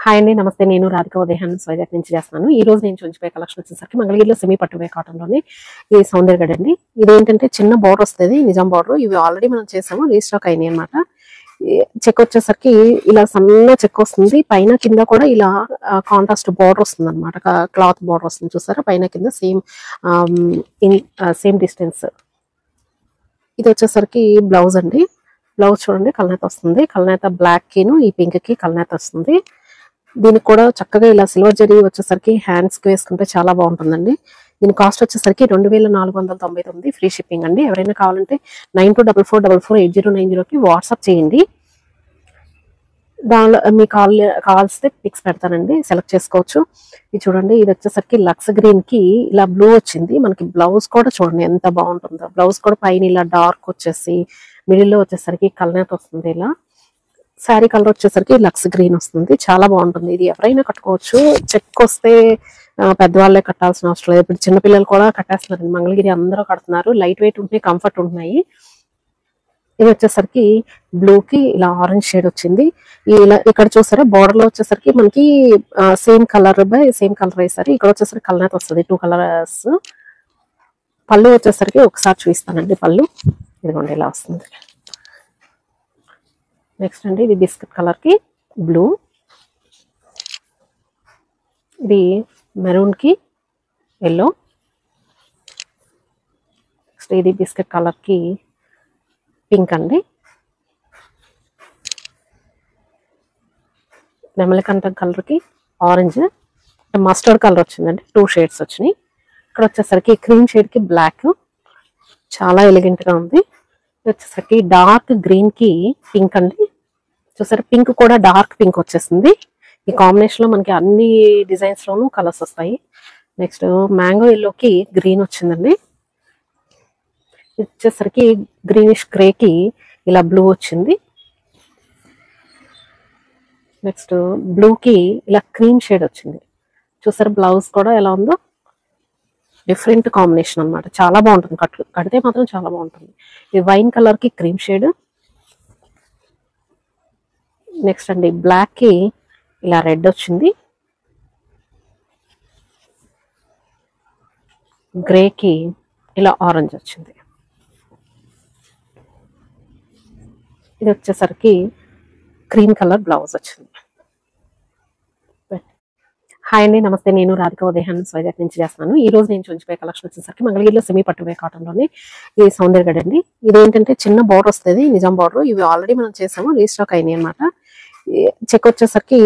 Hi అండి, నమస్తే. నేను రాధిక ఉదయహాన్ వైజాగ్ నుంచి చేస్తున్నాను. ఈ రోజు నేను చూపించే కలెక్షన్ వచ్చేసరికి మంగళగిరిలో సెమీ పట్టువే కాటన్లోని ఈ సౌందర్యగడ్ అండి. ఇదేంటంటే చిన్న బార్డర్ వస్తుంది, నిజాం బార్డర్. ఇవి ఆల్రెడీ మనం చేసాము, రీస్టాక్ అయినాయి అనమాట. చెక్ వచ్చేసరికి ఇలా సన్న చెక్ వస్తుంది, పైన కింద కూడా ఇలా కాంట్రాస్ట్ బార్డర్ వస్తుంది అనమాట. క్లాత్ బార్డర్ వస్తుంది చూసారా, పైన కింద సేమ్ డిస్టెన్స్. ఇది వచ్చేసరికి బ్లౌజ్ అండి. బ్లౌజ్ చూడండి, కల్నేత వస్తుంది. కల్నేత బ్లాక్ కిను ఈ పింక్ కి కల్నేత వస్తుంది. దీనికి కూడా చక్కగా ఇలా సిల్వర్ జరీ వచ్చేసరికి హ్యాండ్స్ కి వేసుకుంటే చాలా బాగుంటుందండి. దీని కాస్ట్ వచ్చేసరికి 2499, ఫ్రీ షిప్పింగ్ అండి. ఎవరైనా కావాలంటే 9244448090కి వాట్సాప్ చేయండి. దానిలో మీకు కావాల్సితే పిక్స్ పెడతానండి, సెలెక్ట్ చేసుకోవచ్చు. ఇది చూడండి, ఇది వచ్చేసరికి లక్స్ గ్రీన్ కి ఇలా బ్లూ వచ్చింది. మనకి బ్లౌజ్ కూడా చూడండి ఎంత బాగుంటుందో. బ్లౌజ్ కూడా పైన ఇలా డార్క్ వచ్చేసి మిడిల్ లో వచ్చేసరికి కలనేత వస్తుంది. ఇలా శారీ కలర్ వచ్చేసరికి లక్స్ గ్రీన్ వస్తుంది, చాలా బాగుంటుంది. ఇది ఎవరైనా కట్టుకోవచ్చు. చెక్ వస్తే పెద్దవాళ్ళే కట్టాల్సిన అవసరం లేదు. ఇప్పుడు చిన్నపిల్లలు కూడా కట్టేస్తున్నారు. మంగళగిరి అందరూ కడుతున్నారు. లైట్ వెయిట్ ఉంటున్నాయి, కంఫర్ట్ ఉంటున్నాయి. ఇది వచ్చేసరికి బ్లూ కి ఇలా ఆరెంజ్ షేడ్ వచ్చింది. ఇలా ఇక్కడ చూసారా, బోర్డర్ లో వచ్చేసరికి మనకి same colour by same colour వేసారు. ఇక్కడ వచ్చేసరికి కలనేత వస్తుంది, 2 కలర్స్. పళ్ళు వచ్చేసరికి ఒకసారి చూపిస్తానండి. పళ్ళు ఇదిగోండి ఇలా వస్తుంది. నెక్స్ట్ అండి, ఇది బిస్కెట్ కలర్ కి బ్లూ, ఇది మెరూన్ కి ఎల్లో. నెక్స్ట్ ఇది బిస్కెట్ కలర్ కి పింక్ అండి. నెమలికంఠం కలర్ కి ఆరెంజ్, మస్టర్డ్ కలర్ వచ్చిందండి. 2 షేడ్స్ వచ్చినాయి. ఇక్కడ వచ్చేసరికి క్రీమ్ షేడ్ కి బ్లాక్, చాలా ఎలిగెంట్ గా ఉంది. వచ్చేసరికి డార్క్ గ్రీన్ కి పింక్ అండి. చూసారు, పింక్ కూడా డార్క్ పింక్ వచ్చేసింది. ఈ కాంబినేషన్ లో మనకి అన్ని డిజైన్స్ లోనూ కలర్స్ వస్తాయి. నెక్స్ట్ మ్యాంగో ఎల్లోకి గ్రీన్ వచ్చిందండి. వచ్చేసరికి గ్రీనిష్ గ్రే కి ఇలా బ్లూ వచ్చింది. నెక్స్ట్ బ్లూ కి ఇలా క్రీమ్ షేడ్ వచ్చింది. చూసారు, బ్లౌజ్ కూడా ఎలా ఉందో, డిఫరెంట్ కాంబినేషన్ అన్నమాట. చాలా బాగుంటుంది, కడితే మాత్రం చాలా బాగుంటుంది. ఇది వైన్ కలర్ కి క్రీమ్ షేడ్. నెక్స్ట్ అండి, బ్లాక్ కి ఇలా రెడ్ వచ్చింది. గ్రే కి ఇలా ఆరెంజ్ వచ్చింది. ఇది వచ్చేసరికి క్రీమ్ కలర్ బ్లౌజ్ వచ్చింది. హాయ్ అండి, నమస్తే. నేను రాధిక ఉదయహాన్ వైజాగ్ నుంచి చేస్తున్నాను. ఈ రోజు నేను చూపించే కలెక్షన్ వచ్చేసరికి మంగళగిరిలో సెమీ పట్టువే కాటన్లోని ఈ సౌందర్యగడ్ అండి. ఇదేంటంటే చిన్న బార్డర్ వస్తుంది, నిజాం బార్డర్. ఇవి ఆల్రెడీ మనం చేసాము, రీస్టాక్ అయినాయి అనమాట. చెక్ వచ్చేసరికి